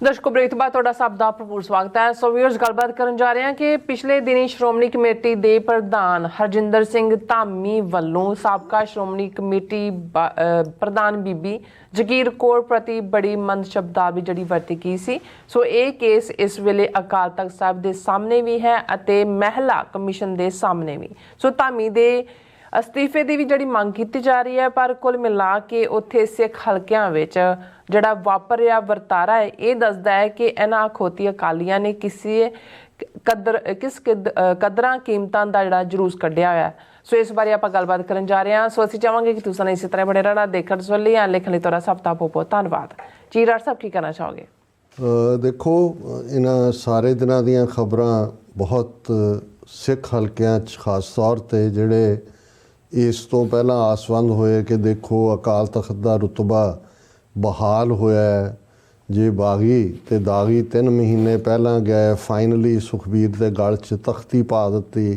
दर्शकों ब्रेक तो बाद तुहाडा सब दा भरपूर स्वागत है। सो व्यूअर्स गलबात करन जा रहे हैं कि पिछले दिनी श्रोमणी कमेटी दे प्रधान हरजिंदर सिंह धामी वल्लों साबका श्रोमणी कमेटी प्रधान बीबी जगीर कौर प्रति बड़ी मंद शब्दावली जिहड़ी वरती गई सी। सो ये केस इस वेले अकाल तख्त साहिब दे सामने भी है अते महिला कमीशन दे सामने भी। सो धामी दे अस्तीफे की भी जी मंग की जा रही है, पर कुल मिला के उत्थे सिख हल्कियां विच जिहड़ा वापरिया वरतारा है ये दसदा है कि इन्हां अखौती अकालियां ने किस कदरां कीमतां दा जिहड़ा जुलूस कढ़िया होया। सो इस बारे आपां गलबात करन जा रहे हैं। सो असीं चाहांगे कि तुसीं इसी तरह बने रहना देखण सुन लई या लिखण लई तुहाडा सब दा बहुत बहुत धन्नवाद जी। राठ साहब की कहना चाहोगे? देखो इन्हां सारे दिनां दीयां खबरां बहुत सिख हल्कियां खास तौर ते जिहड़े इस तो पहला आसवंद होए कि देखो अकाल तख्त का रुतबा बहाल होया है जे बागी ते दागी 3 महीने पहला गए फाइनली सुखबीर के गल च तख्ती पा दी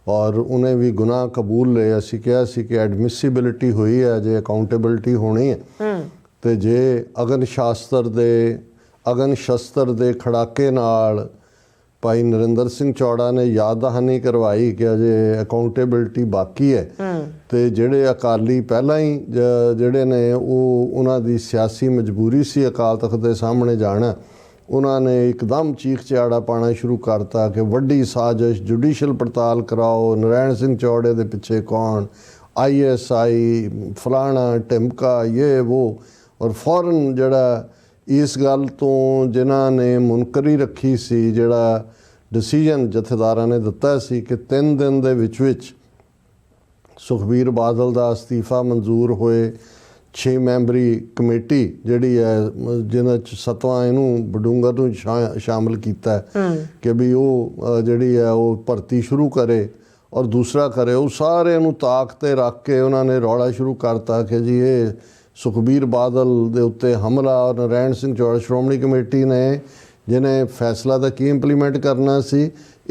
और उन्हें भी गुनाह कबूल ले। असी कहा सी कि एडमिसिबिलिटी हुई है जे अकाउंटेबिलिटी होनी है तो जे अगन शस्त्र दे खड़ाके नाल भाई नरिंदर सिंह चौड़ा ने याद दहानी करवाई कि अजे अकाउंटेबिलिटी बाकी है तो जेड़े अकाली पहला ही जेड़े ने उन्हां दी सियासी मजबूरी सी अकाल तख्त के सामने जाना, उन्होंने एकदम चीख चिहाड़ा पाना शुरू करता कि वड्डी साजिश जुडिशल पड़ताल कराओ, नारायण सिंह चौड़े दे पिछे कौन, ISI फलाना टिमका ये वो। और फौरन जड़ा इस गल तो जिन्हां ने मुनकरी रखी सी जिहड़ा डिसीजन जथेदारां ने दिता सी कि 3 दिन दे विच सुखबीर बादल दा अस्तीफा मंजूर होए 6 मैंबरी कमेटी जिहड़ी है जिन्हां च 7वां इहनूं बडूंगर नूं शामिल कीता कि भी वो जिहड़ी है वो भर्ती शुरू करे और दूसरा करे, वो सारे नूं ताक ते रख के उन्होंने रौला शुरू करता कि जी ये सुखबीर बादल दे उत्ते हमला और नारायण सिंह चौड़ा श्रोमणी कमेटी ने जिन्हें फैसला तो की इंप्लीमेंट करना सी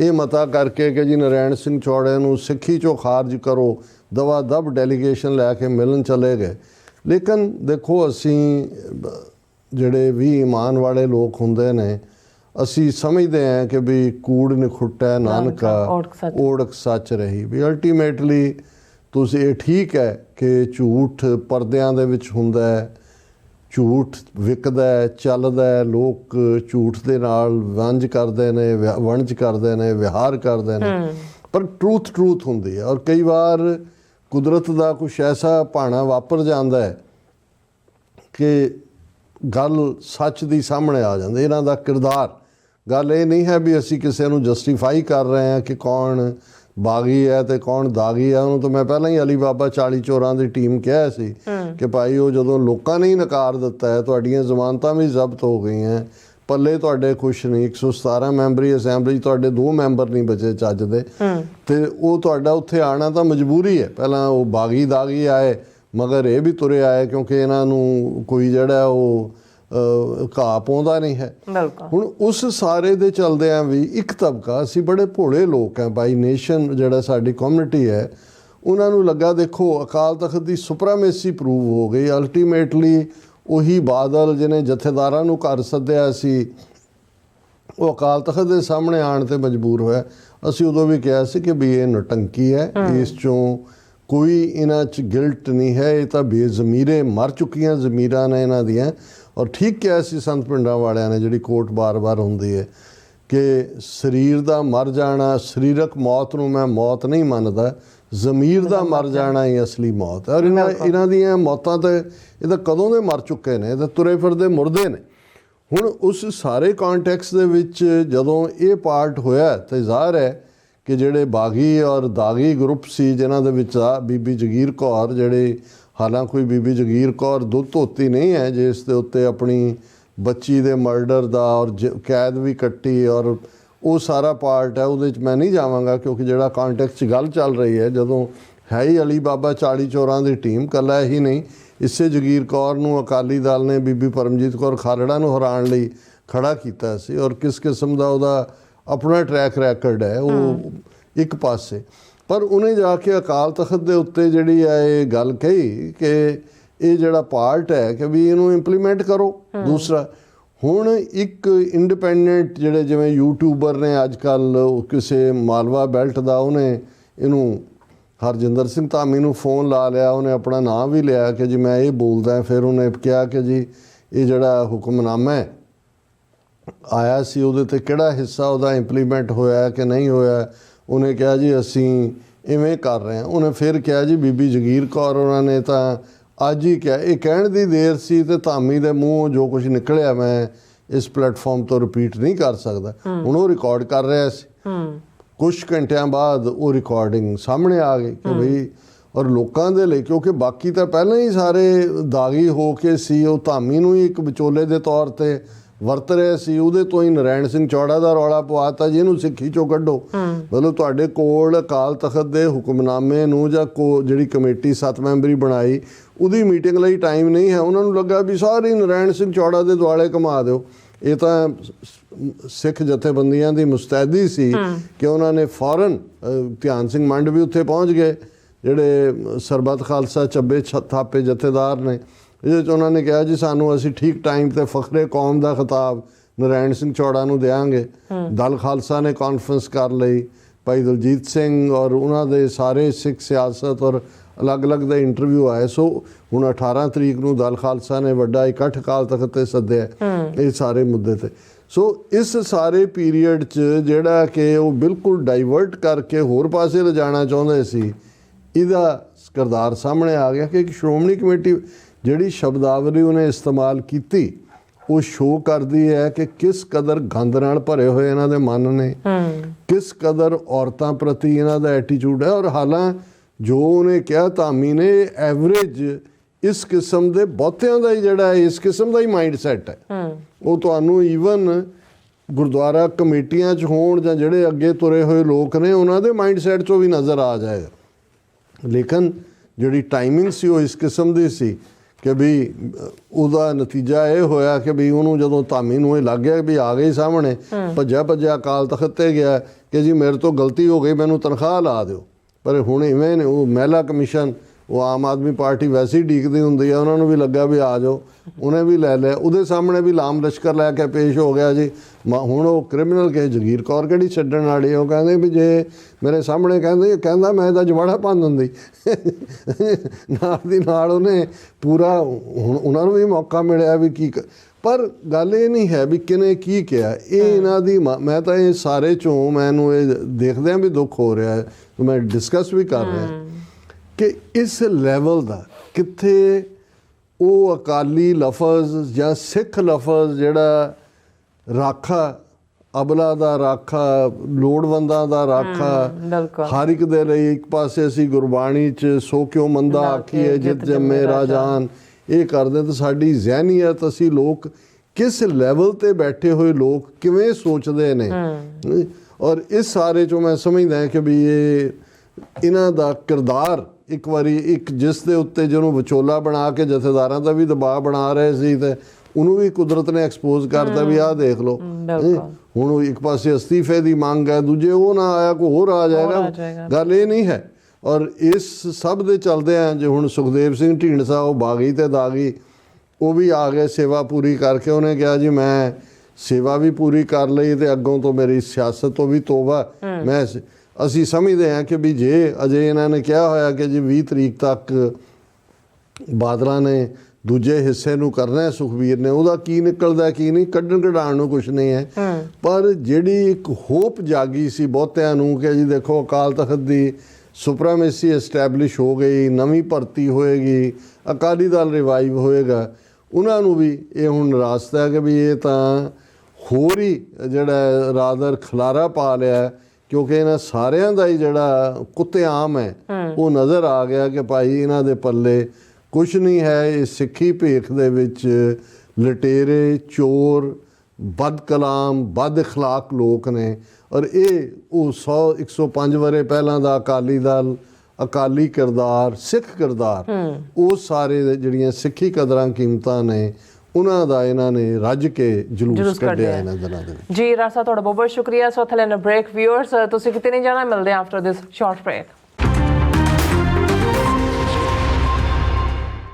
ये मता करके कि जी नारायण सिंह चौड़े नूं सिक्खी चो खारज करो, दवा दब डेलीगेशन लैके मिलन चले गए। लेकिन देखो असी जिहड़े भी ईमान वाले लोग हुंदे ने असी समझते हैं कि भी कूड़ निखुट्टा नानका ओढ़क सच रही भी। अल्टीमेटली तुसी ये ठीक है कि झूठ परदियां दे विच हुंदा है, झूठ विकदा है चलदा है, लोग झूठ दे नाल वंज करदे ने विहार करदे ने, पर ट्रूथ हुंदी है। और कई बार कुदरत दा कुछ ऐसा भाना वापर जांदा है कि गल सच दी सामने आ जांदी। इन्हां दा किरदार गल ये नहीं है भी असी किसी नूं जस्टिफाई कर रहे हैं कि कौन बागी है तो कौन दागी है। उन्होंने तो मैं पहला ही अली बाबा 40 चोरां की टीम कहा सी कि भाई वो जो लोगों ने ही नकार दिता है तुहाडियां जमानतां भी जब्त हो गई हैं, पल्ले तुहाडे कुछ नहीं, 117 मैंबरी असैंबली तुहाडे 2 मैंबर नहीं बचे चज दे ते वो तुहाडा उत्थे आना तो मजबूरी है। पहला वो बागी दागी आए मगर ये भी तुरे आए क्योंकि इन्हां नूं कोई जिहड़ा वो घाह पाउंदा नहीं है। हुण उस सारे दे चलदियां भी एक तबका असी बड़े भोले लोग हैं बाई नेशन जिहड़ा साडी कम्यूनिटी है उन्हां नूं लगा देखो अकाल तख्त की सुपरामेसी प्रूव हो गई। अल्टीमेटली उही बादल जिन्हें जथेदारां नूं घर सद्दिया सी वो अकाल तख्त के सामने आण ते मजबूर होया। असी उदों भी कहा सी कि भी ये नटंकी है, इस चों कोई इन्हां च गिल्ट नहीं है, ये तां बेज़मीरे मर चुकियां ज़मीरां ने इन्हां दियां। और ठीक क्या सी संत पिंडां वालियां ने जिहड़ी कोट बार बार हुंदी है कि शरीर दा मर जाना, शरीरक मौत नूं मैं मौत नहीं मनदा, ज़मीर दा मर जाना ही असली मौत है। और इन्हां दियां मौतां ते ये तां कदों दे मर चुके ने, ते तुरे फिरदे मुरदे ने। हुण उस सारे कॉन्टैक्स दे विच जदों ये पार्ट होया ते ज़ाहिर है कि जिहड़े बागी और दागी ग्रुप सी जिन्हां दे विच बीबी जगीर कौर जिहड़े हालांकि कोई बीबी जगीर कौर दुध धोती नहीं है जिस दे उत्ते अपनी बच्ची दे मर्डर दा और कैद भी कट्टी और वो सारा पार्ट है उहदे च मैं नहीं जावांगा क्योंकि जिहड़ा कॉन्टैक्ट गल चल रही है जदों है ही अली बाबा 40 चोरां की टीम कला ही नहीं, इससे जगीर कौर नूं अकाली दल ने बीबी परमजीत कौर खालड़ा नूं हराउण लई खड़ा कीता सी और किस किस्म दा उहदा अपना ट्रैक रैकड है वो एक पासे। पर उन्हें जाके अकाल तख्त के उत्ते जिहड़ी है ये गल कही कि ये जिहड़ा पार्ट है कि भी इनू इंप्लीमेंट करो। दूसरा ਹੁਣ ਇੱਕ ਇੰਡੀਪੈਂਡੈਂਟ ਜਿਹੜੇ ਜਿਵੇਂ ਯੂਟਿਊਬਰ ਨੇ ਅੱਜ ਕੱਲ੍ਹ, ਕਿਸੇ ਮਾਲਵਾ ਬੈਲਟ ਦਾ, ਉਹਨੇ ਇਹਨੂੰ ਹਰਜਿੰਦਰ ਸਿੰਘ ਧਾਮੀ ਨੂੰ ਫੋਨ ਲਾ ਲਿਆ, ਉਹਨੇ ਆਪਣਾ ਨਾਮ ਵੀ ਲਿਆ ਕਿ ਜੀ ਮੈਂ ਇਹ ਬੋਲਦਾ। ਫਿਰ ਉਹਨੇ ਕਿਹਾ ਕਿ ਜੀ ਇਹ ਜਿਹੜਾ ਹੁਕਮਨਾਮਾ ਆਇਆ ਸੀ ਉਹਦੇ 'ਤੇ ਕਿਹੜਾ ਹਿੱਸਾ ਉਹਦਾ ਇੰਪਲੀਮੈਂਟ ਹੋਇਆ ਕਿ ਨਹੀਂ ਹੋਇਆ। ਉਹਨੇ ਕਿਹਾ ਜੀ ਅਸੀਂ ਇਵੇਂ ਕਰ ਰਹੇ ਹਾਂ। ਉਹਨੇ ਫਿਰ ਕਿਹਾ ਜੀ ਬੀਬੀ ਜਗੀਰ ਕੌਰ ਉਹਨਾਂ ਨੇ ਤਾਂ ਅੱਜ ਹੀ ਕਿਹਾ। ਇਹ ਕਹਿਣ ਦੀ ਦੇਰ ਸੀ ਤੇ ਧਾਮੀ ਦੇ ਮੂੰਹੋਂ ਜੋ ਕੁਝ ਨਿਕਲਿਆ ਮੈਂ ਇਸ ਪਲੇਟਫਾਰਮ ਤੋਂ ਰਿਪੀਟ ਨਹੀਂ ਕਰ ਸਕਦਾ। ਹੁਣ ਉਹ ਰਿਕਾਰਡ ਕਰ ਰਿਹਾ ਸੀ, ਕੁਛ ਘੰਟਿਆਂ ਬਾਅਦ ਉਹ ਰਿਕਾਰਡਿੰਗ ਸਾਹਮਣੇ ਆ ਗਈ ਕਿ ਬਈ, ਔਰ ਲੋਕਾਂ ਦੇ ਲਈ, ਕਿਉਂਕਿ ਬਾਕੀ ਤਾਂ ਪਹਿਲਾਂ ਹੀ ਸਾਰੇ ਦਾਗੀ ਹੋ ਕੇ ਸੀ, ਉਹ ਧਾਮੀ ਨੂੰ ਹੀ ਇੱਕ ਵਿਚੋਲੇ ਦੇ ਤੌਰ ਤੇ ਵਰਤ ਰਹੇ ਸੀ। ਉਹਦੇ ਤੋਂ ਹੀ ਨਰਾਇਣ ਸਿੰਘ ਚੌੜਾ ਦਾ ਰੌਲਾ ਪਵਾਤਾ ਜੀ ਇਹਨੂੰ ਸਿੱਖੀ ਚੋਂ ਕੱਢੋ। ਮਤਲਬ ਤੁਹਾਡੇ ਕੋਲ ਅਕਾਲ ਤਖਤ ਦੇ ਹੁਕਮਨਾਮੇ ਨੂੰ ਜਾਂ ਜਿਹੜੀ ਕਮੇਟੀ 7 ਮੈਂਬਰੀ ਬਣਾਈ ਉਹਦੀ ਮੀਟਿੰਗ ਲਈ ਟਾਈਮ ਨਹੀਂ ਹੈ। ਉਹਨਾਂ ਨੂੰ ਲੱਗਾ ਵੀ ਸਾਰੀ ਨਰਾਇਣ ਸਿੰਘ ਚੌੜਾ ਦੇ ਦੁਆਲੇ ਘੁਮਾ ਦਿਓ। ਇਹ ਤਾਂ ਸਿੱਖ ਜਥੇਬੰਦੀਆਂ ਦੀ ਮੁਸਤੈਦੀ ਸੀ ਕਿ ਉਹਨਾਂ ਨੇ ਫੌਰਨ, ਧਿਆਨ ਸਿੰਘ ਮੰਡ ਵੀ ਉੱਥੇ ਪਹੁੰਚ ਗਏ ਜਿਹੜੇ ਸਰਬੱਤ ਖਾਲਸਾ ਚੱਬੇ ਥਾਪੇ ਜਥੇਦਾਰ ਨੇ। ਇਹਦੇ 'ਚ ਉਹਨਾਂ ਨੇ ਕਿਹਾ ਜੀ ਸਾਨੂੰ ਅਸੀਂ ਠੀਕ ਟਾਈਮ 'ਤੇ ਫਖਰੇ ਕੌਮ ਦਾ ਖਿਤਾਬ ਨਰਾਇਣ ਸਿੰਘ ਚੌੜਾ ਨੂੰ ਦਿਆਂਗੇ। ਦਲ ਖਾਲਸਾ ਨੇ ਕਾਨਫਰੰਸ ਕਰ ਲਈ, ਭਾਈ ਦਲਜੀਤ ਸਿੰਘ ਔਰ ਉਹਨਾਂ ਦੇ ਸਾਰੇ ਸਿੱਖ ਸਿਆਸਤ ਔਰ ਅਲੱਗ-ਅਲੱਗ ਦੇ ਇੰਟਰਵਿਊ ਆਏ। ਸੋ ਹੁਣ 18 ਤਰੀਕ ਨੂੰ ਦਲ ਖਾਲਸਾ ਨੇ ਵੱਡਾ ਇਕੱਠ ਅਕਾਲ ਤਖਤ 'ਤੇ ਸੱਦਿਆ ਇਹ ਸਾਰੇ ਮੁੱਦੇ 'ਤੇ। ਸੋ ਇਸ ਸਾਰੇ ਪੀਰੀਅਡ 'ਚ ਜਿਹੜਾ ਕਿ ਉਹ ਬਿਲਕੁਲ ਡਾਈਵਰਟ ਕਰਕੇ ਹੋਰ ਪਾਸੇ ਲਿਜਾਣਾ ਚਾਹੁੰਦੇ ਸੀ, ਇਹਦਾ ਕਿਰਦਾਰ ਸਾਹਮਣੇ ਆ ਗਿਆ ਕਿ ਇੱਕ ਸ਼੍ਰੋਮਣੀ ਕਮੇਟੀ ਜਿਹੜੀ ਸ਼ਬਦਾਵਲੀ ਉਹਨੇ ਇਸਤੇਮਾਲ ਕੀਤੀ ਉਹ ਸ਼ੋਅ ਕਰਦੀ ਹੈ ਕਿ ਕਿਸ ਕਦਰ ਗੰਦ ਨਾਲ ਭਰੇ ਹੋਏ ਇਹਨਾਂ ਦੇ ਮਨ ਨੇ, ਕਿਸ ਕਦਰ ਔਰਤਾਂ ਪ੍ਰਤੀ ਇਹਨਾਂ ਦਾ ਐਟੀਟਿਊਡ ਹੈ। ਔਰ ਹਾਲਾਂ ਜੋ ਉਹਨੇ ਕਿਹਾ ਧਾਮੀ ਨੇ, ਐਵਰੇਜ ਇਸ ਕਿਸਮ ਦੇ ਬਹੁਤਿਆਂ ਦਾ ਹੀ ਜਿਹੜਾ ਇਸ ਕਿਸਮ ਦਾ ਹੀ ਮਾਈਂਡ ਸੈਟ ਹੈ। ਉਹ ਤੁਹਾਨੂੰ ਈਵਨ ਗੁਰਦੁਆਰਾ ਕਮੇਟੀਆਂ 'ਚ ਹੋਣ ਜਾਂ ਜਿਹੜੇ ਅੱਗੇ ਤੁਰੇ ਹੋਏ ਲੋਕ ਨੇ ਉਹਨਾਂ ਦੇ ਮਾਈਂਡ ਸੈਟ 'ਚੋਂ ਵੀ ਨਜ਼ਰ ਆ ਜਾਏਗਾ। ਲੇਕਿਨ ਜਿਹੜੀ ਟਾਈਮਿੰਗ ਸੀ ਉਹ ਇਸ ਕਿਸਮ ਦੀ ਸੀ ਕਿ ਵੀ ਉਹਦਾ ਨਤੀਜਾ ਇਹ ਹੋਇਆ ਕਿ ਵੀ ਉਹਨੂੰ ਜਦੋਂ ਧਾਮੀ ਨੂੰ ਇਹ ਲੱਗ ਗਿਆ ਵੀ ਆ ਗਈ ਸਾਹਮਣੇ, ਭੱਜਿਆ ਅਕਾਲ ਤਖਤ 'ਤੇ ਗਿਆ ਕਿ ਜੀ ਮੇਰੇ ਤੋਂ ਗਲਤੀ ਹੋ ਗਈ, ਮੈਨੂੰ ਤਨਖਾਹ ਲਾ ਦਿਓ। ਪਰ ਹੁਣ ਇਵੇਂ ਨੇ ਉਹ ਮਹਿਲਾ ਕਮਿਸ਼ਨ, ਉਹ ਆਮ ਆਦਮੀ ਪਾਰਟੀ ਵੈਸੇ ਹੀ ਡੀਕਦੀ ਹੁੰਦੀ ਆ, ਉਹਨਾਂ ਨੂੰ ਵੀ ਲੱਗਾ ਵੀ ਆ ਜਾਓ, ਉਹਨੇ ਵੀ ਲੈ ਲਿਆ। ਉਹਦੇ ਸਾਹਮਣੇ ਵੀ ਲਾਮ ਲਸ਼ਕਰ ਲੈ ਕੇ ਪੇਸ਼ ਹੋ ਗਿਆ ਜੀ। ਹੁਣ ਉਹ ਕ੍ਰਿਮੀਨਲ ਕੇਸ ਜਗੀਰ ਕੌਰ ਕਿਹੜੀ ਛੱਡਣ ਵਾਲੀ, ਉਹ ਕਹਿੰਦੇ ਵੀ ਜੇ ਮੇਰੇ ਸਾਹਮਣੇ ਕਹਿੰਦਾ ਮੈਂ ਤਾਂ ਜਵਾੜਾ ਭੰਨ ਦਿੰਦੀ। ਨਾਲ ਦੀ ਨਾਲ ਉਹਨੇ ਪੂਰਾ, ਹੁਣ ਉਹਨਾਂ ਨੂੰ ਵੀ ਮੌਕਾ ਮਿਲਿਆ ਵੀ ਕੀ। ਪਰ ਗੱਲ ਇਹ ਨਹੀਂ ਹੈ ਵੀ ਕਿਹਨੇ ਕੀ ਕਿਹਾ, ਇਹ ਇਹਨਾਂ ਦੀ ਮੈਂ ਤਾਂ ਇਹ ਸਾਰੇ 'ਚੋਂ ਮੈਨੂੰ ਇਹ ਦੇਖਦਿਆਂ ਵੀ ਦੁੱਖ ਹੋ ਰਿਹਾ ਹੈ, ਮੈਂ ਡਿਸਕਸ ਵੀ ਕਰ ਰਿਹਾ ਕਿ ਇਸ ਲੈਵਲ ਦਾ ਕਿੱਥੇ ਉਹ ਅਕਾਲੀ ਲਫ਼ਜ਼ ਜਾਂ ਸਿੱਖ ਲਫ਼ਜ਼ ਜਿਹੜਾ ਰਾਖਾ, ਅਬਲਾ ਦਾ ਰਾਖਾ, ਲੋੜਵੰਦਾਂ ਦਾ ਰਾਖਾ, ਹਰ ਇੱਕ ਦੇ ਲਈ, ਇੱਕ ਪਾਸੇ ਅਸੀਂ ਗੁਰਬਾਣੀ 'ਚ ਸੋ ਕਿਉਂ ਮੰਦਾ ਆਖੀਏ ਜਿਤ ਜੰਮੇ ਰਾਜਾਨ, ਇਹ ਕਰਦੇ ਤਾਂ ਸਾਡੀ ਜ਼ਹਿਨੀਅਤ, ਅਸੀਂ ਲੋਕ ਕਿਸ ਲੈਵਲ 'ਤੇ ਬੈਠੇ ਹੋਏ ਲੋਕ ਕਿਵੇਂ ਸੋਚਦੇ ਨੇ। ਔਰ ਇਸ ਸਾਰੇ 'ਚੋਂ ਮੈਂ ਸਮਝਦਾ ਕਿ ਵੀ ਇਹਨਾਂ ਦਾ ਕਿਰਦਾਰ ਇੱਕ ਵਾਰੀ ਇੱਕ ਜਿਸ ਦੇ ਉੱਤੇ ਜਿਹਨੂੰ ਵਿਚੋਲਾ ਬਣਾ ਕੇ ਜਥੇਦਾਰਾਂ ਦਾ ਵੀ ਦਬਾਅ ਬਣਾ ਰਹੇ ਸੀ ਤੇ ਉਹਨੂੰ ਵੀ ਕੁਦਰਤ ਨੇ ਐਕਸਪੋਜ਼ ਕਰਤਾ ਵੀ ਆਹ ਦੇਖ ਲਓ। ਹੁਣ ਇੱਕ ਪਾਸੇ ਅਸਤੀਫੇ ਦੀ ਮੰਗ ਹੈ, ਦੂਜੇ ਉਹ ਨਾ ਆਇਆ ਕੋਈ ਹੋਰ ਆ ਜਾਏਗਾ। ਗੱਲ ਇਹ ਨਹੀਂ ਹੈ। ਔਰ ਇਸ ਸਭ ਦੇ ਚਲਦਿਆਂ ਜੇ ਹੁਣ ਸੁਖਦੇਵ ਸਿੰਘ ਢੀਂਡਸਾ ਉਹ ਬਾਗੀ ਤੇ ਦਾਗੀ, ਉਹ ਵੀ ਆ ਗਏ ਸੇਵਾ ਪੂਰੀ ਕਰਕੇ। ਉਹਨੇ ਕਿਹਾ ਜੀ ਮੈਂ ਸੇਵਾ ਵੀ ਪੂਰੀ ਕਰ ਲਈ ਤੇ ਅੱਗੋਂ ਤੋਂ ਮੇਰੀ ਸਿਆਸਤ ਤੋਂ ਵੀ ਤੋਬਾ। ਅਸੀਂ ਸਮਝਦੇ ਹਾਂ ਕਿ ਵੀ ਜੇ ਅਜੇ ਇਹਨਾਂ ਨੇ ਕਿਹਾ ਹੋਇਆ ਕਿ ਜੀ 20 ਤਰੀਕ ਤੱਕ ਬਾਦਲਾਂ ਨੇ ਦੂਜੇ ਹਿੱਸੇ ਨੂੰ ਕਰਨਾ, ਸੁਖਬੀਰ ਨੇ, ਉਹਦਾ ਕੀ ਨਿਕਲਦਾ ਕੀ ਨਹੀਂ, ਕੱਢਣ ਕਢਾਉਣ ਨੂੰ ਕੁਛ ਨਹੀਂ ਹੈ। ਪਰ ਜਿਹੜੀ ਇੱਕ ਹੋਪ ਜਾਗੀ ਸੀ ਬਹੁਤਿਆਂ ਨੂੰ ਕਿ ਜੀ ਦੇਖੋ ਅਕਾਲ ਤਖਤ ਦੀ ਸੁਪਰਾਮੇਸੀ ਐਸਟੈਬਲਿਸ਼ ਹੋ ਗਈ, ਨਵੀਂ ਭਰਤੀ ਹੋਏਗੀ, ਅਕਾਲੀ ਦਲ ਰਿਵਾਈਵ ਹੋਏਗਾ, ਉਹਨਾਂ ਨੂੰ ਵੀ ਇਹ ਹੁਣ ਨਿਰਾਸ਼ਤਾ ਹੈ ਕਿ ਵੀ ਇਹ ਤਾਂ ਹੋਰ ਹੀ ਜਿਹੜਾ ਰਾਦਰ ਖਲਾਰਾ ਪਾ ਲਿਆ, ਕਿਉਂਕਿ ਇਹਨਾਂ ਸਾਰਿਆਂ ਦਾ ਹੀ ਜਿਹੜਾ ਕੁੱਤੇਆਮ ਹੈ ਉਹ ਨਜ਼ਰ ਆ ਗਿਆ ਕਿ ਭਾਈ ਇਹਨਾਂ ਦੇ ਪੱਲੇ ਕੁਛ ਨਹੀਂ ਹੈ। ਇਹ ਸਿੱਖੀ ਭੇਖ ਦੇ ਵਿੱਚ ਲਟੇਰੇ, ਚੋਰ, ਬਦ ਕਲਾਮ, ਬਦ ਅਖਲਾਕ ਲੋਕ ਨੇ। ਔਰ ਇਹ ਉਹ 105 ਵਰੇ ਪਹਿਲਾਂ ਦਾ ਅਕਾਲੀ ਦਲ, ਅਕਾਲੀ ਕਿਰਦਾਰ, ਸਿੱਖ ਕਿਰਦਾਰ, ਉਹ ਸਾਰੇ ਜਿਹੜੀਆਂ ਸਿੱਖੀ ਕਦਰਾਂ ਕੀਮਤਾਂ ਨੇ ਉਹਨਾਂ ਦਾ ਇਹਨਾਂ ਨੇ ਰੱਜ ਕੇ ਜਲੂਸ ਕੱਢਿਆ ਇਹਨਾਂ ਦਿਨਾਂ ਦੇ ਵਿੱਚ। ਜੀ ਰਾਸਾ, ਤੁਹਾਡਾ ਬਹੁਤ ਬਹੁਤ ਸ਼ੁਕਰੀਆ। ਸੋ ਥਲੇ ਨਾ ਬ੍ਰੇਕ, ਵਿਊਅਰਸ ਤੁਸੀਂ ਕਿਤੇ ਨਹੀਂ ਜਾਣਾ, ਮਿਲਦੇ ਆ ਆਫਟਰ ਦਿਸ ਸ਼ਾਰਟ ਬ੍ਰੇਕ।